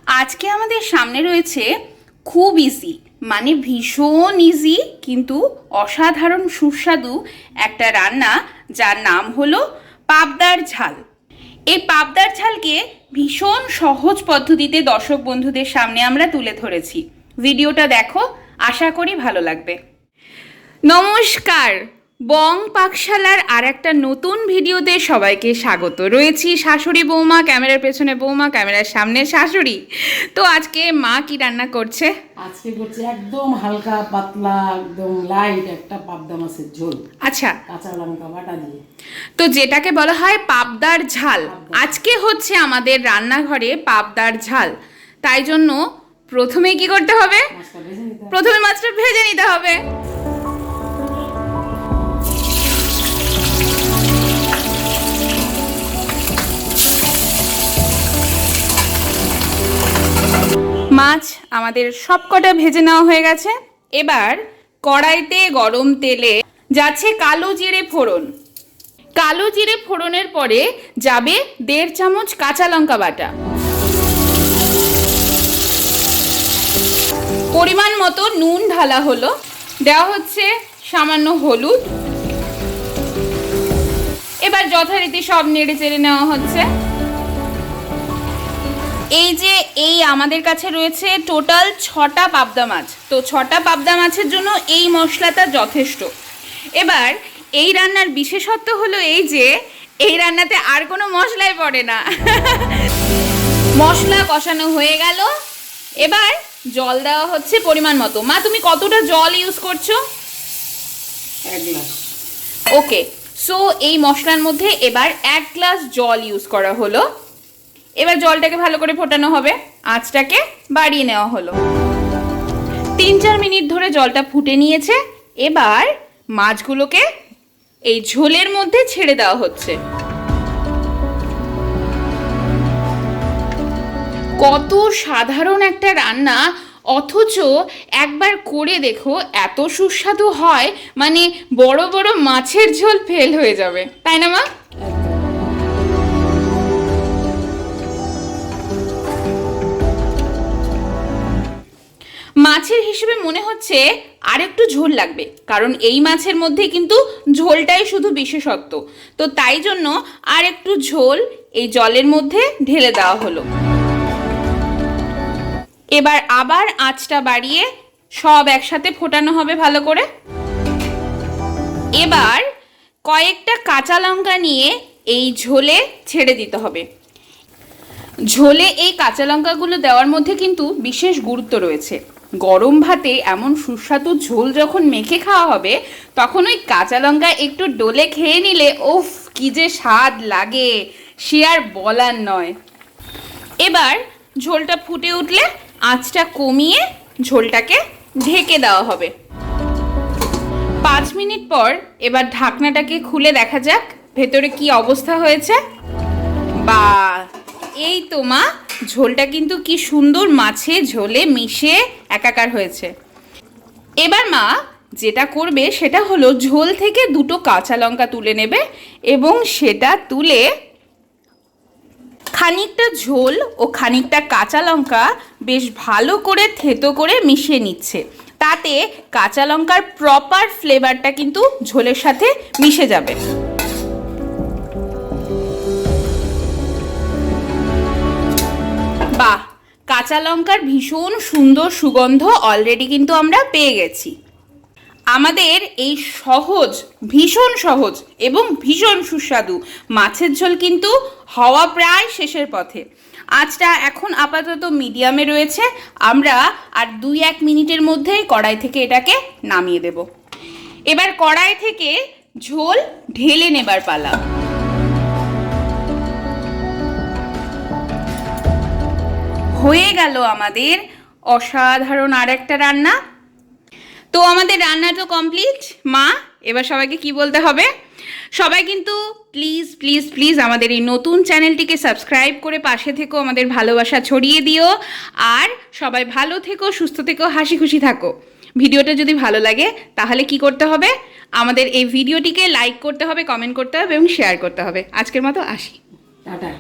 আজকে আমাদের সামনে রয়েছে খুব ইজি, মানে ভীষণ ইজি কিন্তু অসাধারণ সুস্বাদু একটা রান্না, যার নাম হলো পাবদার ঝাল। এই পাবদার ঝালকে ভীষণ সহজ পদ্ধতিতে দর্শক বন্ধুদের সামনে আমরা তুলে ধরেছি। ভিডিওটা দেখো, আশা করি ভালো লাগবে। নমস্কার, বং পাকশালার আর একটা নতুন ভিডিওতে সবাইকে স্বাগত। রয়েছি শাশুড়ি বৌমা, ক্যামেরার পেছনে বৌমা, ক্যামেরার সামনে শাশুড়ি। তো আজকে মা কি রান্না করছে? আজকে করছে একদম হালকা পাতলা, একদম লাইট একটা পাবদা মাছের ঝোল। আচ্ছা, কাঁচা লঙ্কা বাটা দিয়ে, তো যেটাকে বলা হয় পাবদার ঝাল। আজকে হচ্ছে আমাদের রান্নাঘরে পাবদার ঝাল। তাই জন্য প্রথমে কি করতে হবে? মাছটা ভেজে নিতে হবে। প্রথমে মাছটা ভেজে নিতে হবে। মাছ আমাদের সবকটা ভেজে নেওয়া হয়ে গেছে। এবার কড়াইতে গরম তেলে যাচ্ছে কালো জিরে ফোড়ন। কালো জিরে ফোড়নের পরে যাবে 1.5 চামচ কাঁচা লঙ্কা বাটা, পরিমাণ মতো নুন ঢালা হলো, দেওয়া হচ্ছে সামান্য হলুদ। এবার যথারীতি সব নেড়ে চেড়ে নেওয়া হচ্ছে। এই আমাদের কাছে রয়েছে টোটাল 6টা পাবদা মাছ। তো 6টা পাবদা মাছের জন্য এই মশলাটা যথেষ্ট। এবার এই রান্নার বিশেষত্ব হলো এই রান্নাতে আর কোনো মশলাই পড়ে না। মশলা কষানো হয়ে গেল, এবার জল দেওয়া হচ্ছে পরিমাণ মতো। মা, তুমি কতটা জল ইউজ করছো? 1 গ্লাস। ওকে, সো এই মশলার মধ্যে এবার 1 গ্লাস জল ইউজ করা হলো। এবার জলটাকে ভালো করে ফোটানো হবে, আঁচটাকে বাড়িয়ে নেওয়া হলো। 3-4 মিনিট ধরে জলটা ফুটে নিয়েছে। এবার মাছগুলোকে এই ঝোলের মধ্যে ছেড়ে দেওয়া হচ্ছে। কত সাধারণ একটা রান্না, অথচ একবার করে দেখো এত সুস্বাদু হয়, মানে বড় বড় মাছের ঝোল ফেল হয়ে যাবে, তাই না মা? মাছের হিসেবে মনে হচ্ছে আর একটু ঝোল লাগবে, কারণ এই মাছের মধ্যে কিন্তু ঝোলটাই শুধু বিশেষত্ব। তো তাই জন্য আর একটু ঝোল এই জলের মধ্যে ঢেলে দেওয়া হলো। এবার আবার আঁচটা বাড়িয়ে সব একসাথে ফোটানো হবে ভালো করে। এবার কয়েকটা কাঁচা লঙ্কা নিয়ে এই ঝোলে ছেড়ে দিতে হবে। ঝোলে এই কাঁচা লঙ্কাগুলো দেওয়ার মধ্যে কিন্তু বিশেষ গুরুত্ব রয়েছে। গরম ভাতে এমন সুস্বাদু ঝোল যখন মেখে খাওয়া হবে, তখন ওই কাঁচা লঙ্কা একটু ডলে খেয়ে নিলে উফ, কি যে স্বাদ লাগে, সে আর বলার নয়। এবার ঝোলটা ফুটে উঠলে আঁচটা কমিয়ে ঝোলটাকে ঢেকে দেওয়া হবে। 5 মিনিট পর এবার ঢাকনাটাকে খুলে দেখা যাক ভেতরে কি অবস্থা হয়েছে। বা, এই তো মা, ঝোলটা কিন্তু কি সুন্দর মাছে ঝোলে মিশে একাকার হয়েছে। এবার মা যেটা করবে সেটা হলো ঝোল থেকে 2টো কাঁচা লঙ্কা তুলে নেবে এবং সেটা তুলে খানিকটা ঝোল ও খানিকটা কাঁচা লঙ্কা বেশ ভালো করে থেতো করে মিশিয়ে নিচ্ছে। তাতে কাঁচা লঙ্কার প্রপার ফ্লেভারটা কিন্তু ঝোলের সাথে মিশে যাবে। বাহ, কাঁচা লঙ্কার ভীষণ সুন্দর সুগন্ধ অলরেডি কিন্তু আমরা পেয়ে গেছি। আমাদের এই সহজ, ভীষণ সহজ এবং ভীষণ সুস্বাদু মাছের ঝোল কিন্তু হওয়া প্রায় শেষের পথে। আঁচটা এখন আপাতত মিডিয়ামে রয়েছে। আমরা আর 2-1 মিনিটের মধ্যেই কড়াই থেকে এটাকে নামিয়ে দেব। এবার কড়াই থেকে ঝোল ঢেলে নেবার পালা। হয়ে গেল আমাদের অসাধারণ আর একটা রান্না। তো আমাদের রান্না তো কমপ্লিট। মা, এবার সবাইকে কি বলতে হবে? সবাই কিন্তু প্লিজ প্লিজ প্লিজ আমাদের এই নতুন চ্যানেলটিকে সাবস্ক্রাইব করে পাশে থেকো, আমাদের ভালোবাসা ছড়িয়ে দিও। আর সবাই ভালো থেকো, সুস্থ থেকো, হাসি খুশি থাকো। ভিডিওটা যদি ভালো লাগে তাহলে কি করতে হবে? আমাদের এই ভিডিওটিকে লাইক করতে হবে, কমেন্ট করতে হবে এবং শেয়ার করতে হবে। আজকের মতো আসি, টাটা।